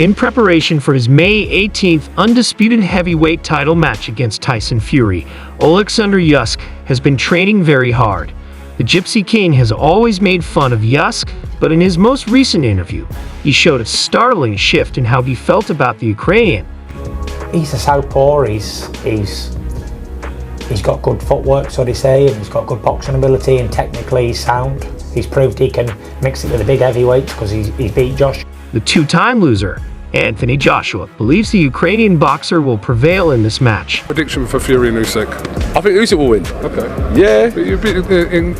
In preparation for his May 18th undisputed heavyweight title match against Tyson Fury, Oleksandr Usyk has been training very hard. The Gypsy King has always made fun of Usyk, but in his most recent interview, he showed a startling shift in how he felt about the Ukrainian. He's a southpaw, he's got good footwork, so they say, and he's got good boxing ability, and technically he's sound. He's proved he can mix it with the big heavyweights because he's beat Josh. The two-time loser, Anthony Joshua, believes the Ukrainian boxer will prevail in this match. Prediction for Fury and Usyk. I think Usyk will win. Okay. Yeah. But you've been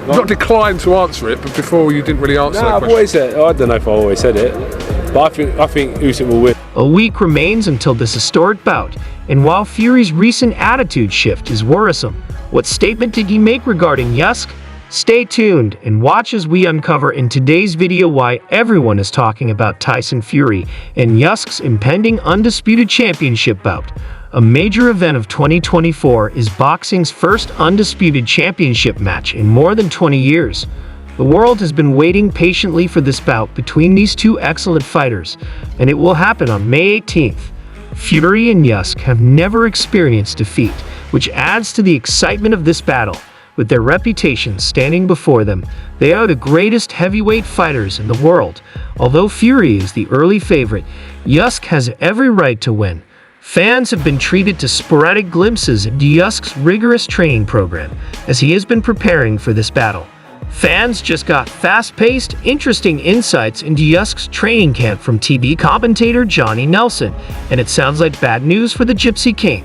not declined to answer it, but before you didn't really answer that I've question. always said. I don't know if I always said it, but I think Usyk will win. A week remains until this historic bout, and while Fury's recent attitude shift is worrisome, what statement did he make regarding Usyk? Stay tuned and watch as we uncover in today's video why everyone is talking about Tyson Fury and Usyk's impending undisputed championship bout. A major event of 2024 is boxing's first undisputed championship match in more than 20 years. The world has been waiting patiently for this bout between these two excellent fighters, and it will happen on May 18th. Fury and Usyk have never experienced defeat, which adds to the excitement of this battle. With their reputations standing before them, they are the greatest heavyweight fighters in the world. Although Fury is the early favorite, Usyk has every right to win. Fans have been treated to sporadic glimpses into Usyk's rigorous training program as he has been preparing for this battle. Fans just got fast-paced, interesting insights into Usyk's training camp from TV commentator Johnny Nelson, and it sounds like bad news for the Gypsy King.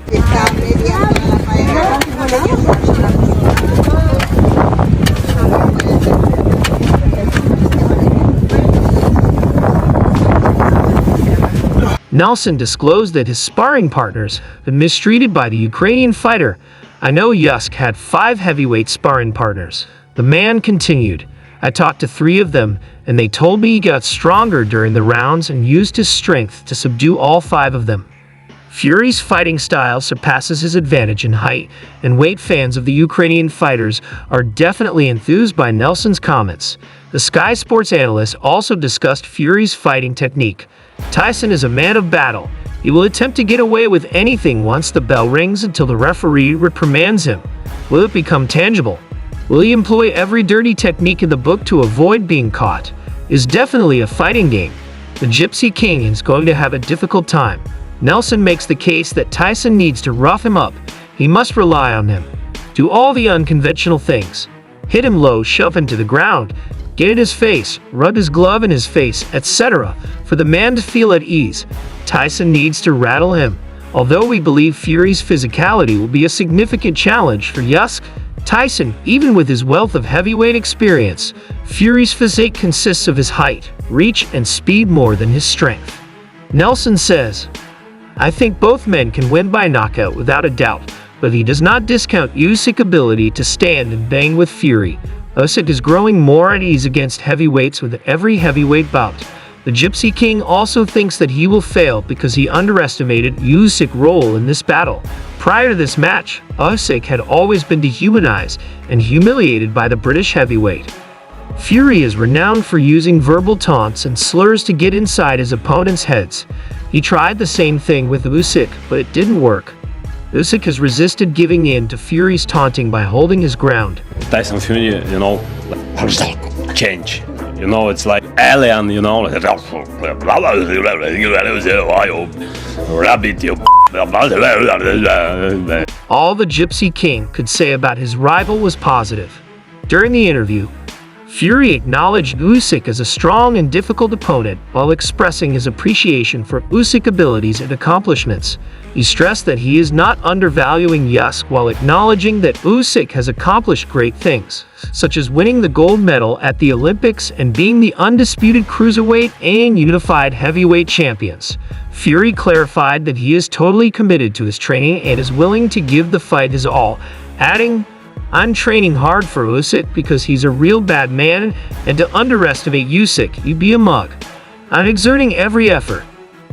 Nelson disclosed that his sparring partners have been mistreated by the Ukrainian fighter. I know Usyk had 5 heavyweight sparring partners. The man continued, I talked to 3 of them, and they told me he got stronger during the rounds and used his strength to subdue all 5 of them. Fury's fighting style surpasses his advantage in height and weight. Fans of the Ukrainian fighters are definitely enthused by Nelson's comments. The Sky Sports analyst also discussed Fury's fighting technique. Tyson is a man of battle. He will attempt to get away with anything once the bell rings until the referee reprimands him. Will it become tangible? Will he employ every dirty technique in the book to avoid being caught? It's definitely a fighting game. The Gypsy King is going to have a difficult time. Nelson makes the case that Tyson needs to rough him up. He must rely on him. Do all the unconventional things. Hit him low, shove him to the ground, get in his face, rub his glove in his face, etc. for the man to feel at ease. Tyson needs to rattle him. Although we believe Fury's physicality will be a significant challenge for Usyk, Tyson, even with his wealth of heavyweight experience, Fury's physique consists of his height, reach, and speed more than his strength. Nelson says, I think both men can win by knockout without a doubt, but he does not discount Usyk's ability to stand and bang with Fury. Usyk is growing more at ease against heavyweights with every heavyweight bout. The Gypsy King also thinks that he will fail because he underestimated Usyk's role in this battle. Prior to this match, Usyk had always been dehumanized and humiliated by the British heavyweight. Fury is renowned for using verbal taunts and slurs to get inside his opponents' heads. He tried the same thing with Usyk, but it didn't work. Usyk has resisted giving in to Fury's taunting by holding his ground. Tyson Fury, change. It's like alien, All the Gypsy King could say about his rival was positive. During the interview, Fury acknowledged Usyk as a strong and difficult opponent while expressing his appreciation for Usyk's abilities and accomplishments. He stressed that he is not undervaluing Usyk while acknowledging that Usyk has accomplished great things, such as winning the gold medal at the Olympics and being the undisputed cruiserweight and unified heavyweight champions. Fury clarified that he is totally committed to his training and is willing to give the fight his all, adding, I'm training hard for Usyk because he's a real bad man, and to underestimate Usyk, you'd be a mug. I'm exerting every effort.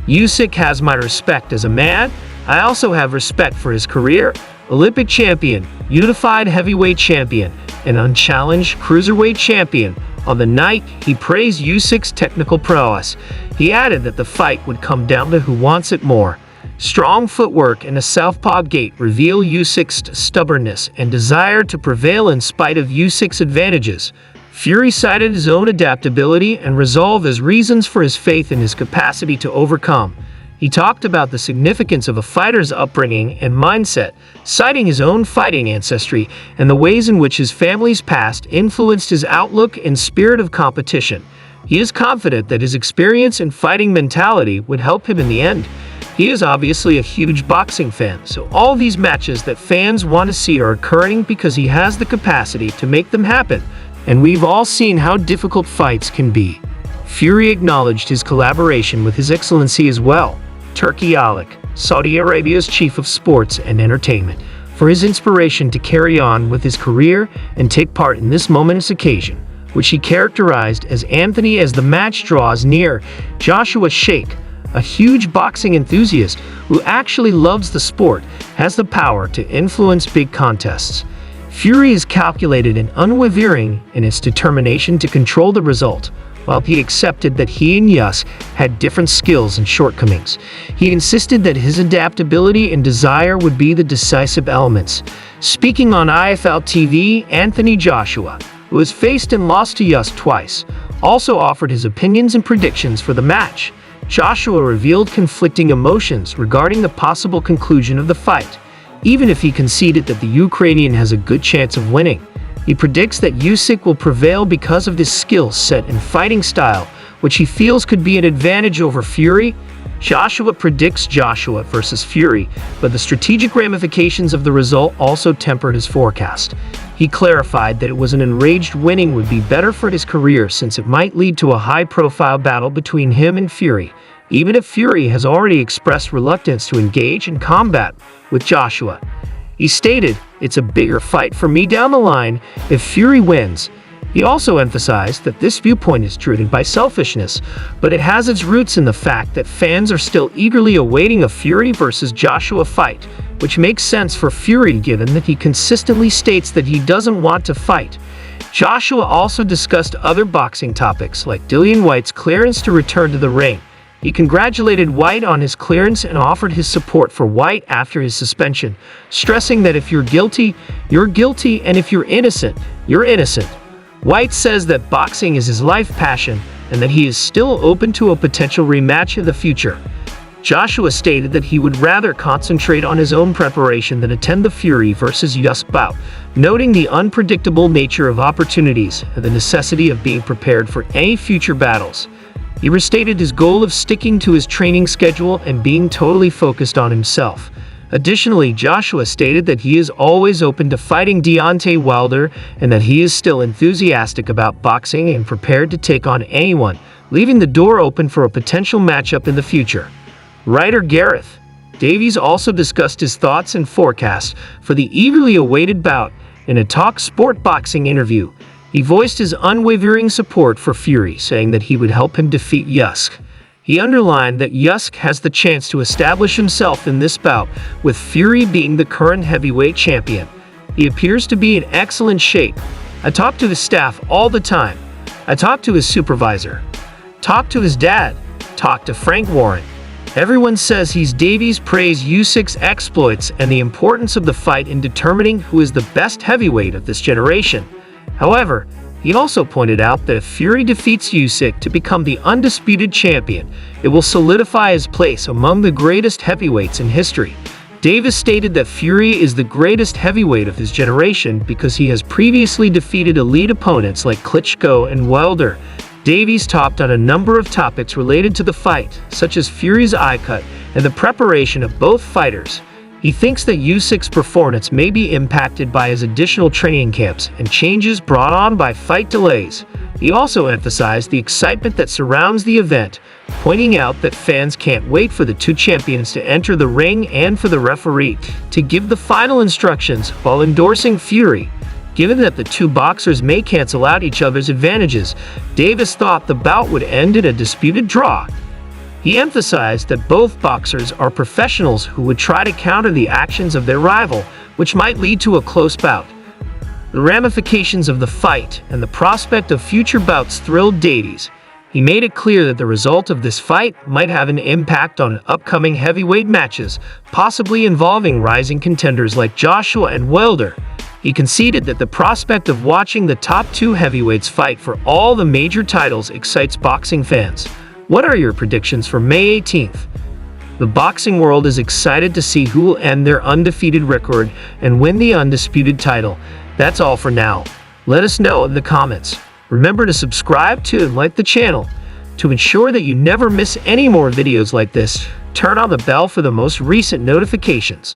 Usyk has my respect as a man. I also have respect for his career. Olympic champion, unified heavyweight champion, and unchallenged cruiserweight champion. On the night, he praised Usyk's technical prowess. He added that the fight would come down to who wants it more. Strong footwork and a southpaw gait reveal Usyk's stubbornness and desire to prevail in spite of Usyk's advantages. Fury cited his own adaptability and resolve as reasons for his faith in his capacity to overcome. He talked about the significance of a fighter's upbringing and mindset, citing his own fighting ancestry and the ways in which his family's past influenced his outlook and spirit of competition. He is confident that his experience and fighting mentality would help him in the end. He is obviously a huge boxing fan, so all these matches that fans want to see are occurring because he has the capacity to make them happen, and we've all seen how difficult fights can be. Fury acknowledged his collaboration with His Excellency as well, Turki Alek, Saudi Arabia's chief of sports and entertainment, for his inspiration to carry on with his career and take part in this momentous occasion, which he characterized as Anthony as the match draws near. Joshua Sheikh, a huge boxing enthusiast who actually loves the sport, has the power to influence big contests. Fury is calculated and unwavering in its determination to control the result. While he accepted that he and Usyk had different skills and shortcomings, he insisted that his adaptability and desire would be the decisive elements. Speaking on IFL TV, Anthony Joshua, who has faced and lost to Usyk twice, also offered his opinions and predictions for the match. Joshua revealed conflicting emotions regarding the possible conclusion of the fight, even if he conceded that the Ukrainian has a good chance of winning. He predicts that Usyk will prevail because of his skill set and fighting style, which he feels could be an advantage over Fury. Joshua predicts Joshua versus Fury, but the strategic ramifications of the result also tempered his forecast. He clarified that it was an enraged winning would be better for his career since it might lead to a high-profile battle between him and Fury, even if Fury has already expressed reluctance to engage in combat with Joshua. He stated, "It's a bigger fight for me down the line if Fury wins." He also emphasized that this viewpoint is driven by selfishness, but it has its roots in the fact that fans are still eagerly awaiting a Fury versus Joshua fight, which makes sense for Fury given that he consistently states that he doesn't want to fight. Joshua also discussed other boxing topics like Dillian Whyte's clearance to return to the ring. He congratulated Whyte on his clearance and offered his support for Whyte after his suspension, stressing that if you're guilty, you're guilty, and if you're innocent, you're innocent. Whyte says that boxing is his life passion and that he is still open to a potential rematch in the future. Joshua stated that he would rather concentrate on his own preparation than attend the Fury versus Usyk bout, noting the unpredictable nature of opportunities and the necessity of being prepared for any future battles. He restated his goal of sticking to his training schedule and being totally focused on himself. Additionally, Joshua stated that he is always open to fighting Deontay Wilder and that he is still enthusiastic about boxing and prepared to take on anyone, leaving the door open for a potential matchup in the future. Writer Gareth Davies also discussed his thoughts and forecast for the eagerly awaited bout in a Talk Sport boxing interview. He voiced his unwavering support for Fury, saying that he would help him defeat Usyk. He underlined that Usyk has the chance to establish himself in this bout, with Fury being the current heavyweight champion. He appears to be in excellent shape. I talk to his staff all the time. I talk to his supervisor. Talk to his dad. Talk to Frank Warren. Everyone says he's Davies praised Usyk's exploits and the importance of the fight in determining who is the best heavyweight of this generation. However, he also pointed out that if Fury defeats Usyk to become the undisputed champion, it will solidify his place among the greatest heavyweights in history. Davis stated that Fury is the greatest heavyweight of his generation because he has previously defeated elite opponents like Klitschko and Wilder. Davies talked on a number of topics related to the fight, such as Fury's eye cut and the preparation of both fighters. He thinks that Usyk's performance may be impacted by his additional training camps and changes brought on by fight delays. He also emphasized the excitement that surrounds the event, pointing out that fans can't wait for the two champions to enter the ring and for the referee to give the final instructions while endorsing Fury. Given that the two boxers may cancel out each other's advantages, Davis thought the bout would end in a disputed draw. He emphasized that both boxers are professionals who would try to counter the actions of their rival, which might lead to a close bout. The ramifications of the fight and the prospect of future bouts thrilled Davies. He made it clear that the result of this fight might have an impact on upcoming heavyweight matches, possibly involving rising contenders like Joshua and Wilder. He conceded that the prospect of watching the top two heavyweights fight for all the major titles excites boxing fans. What are your predictions for May 18th? The boxing world is excited to see who will end their undefeated record and win the undisputed title. That's all for now. Let us know in the comments. Remember to subscribe to and like the channel. To ensure that you never miss any more videos like this, turn on the bell for the most recent notifications.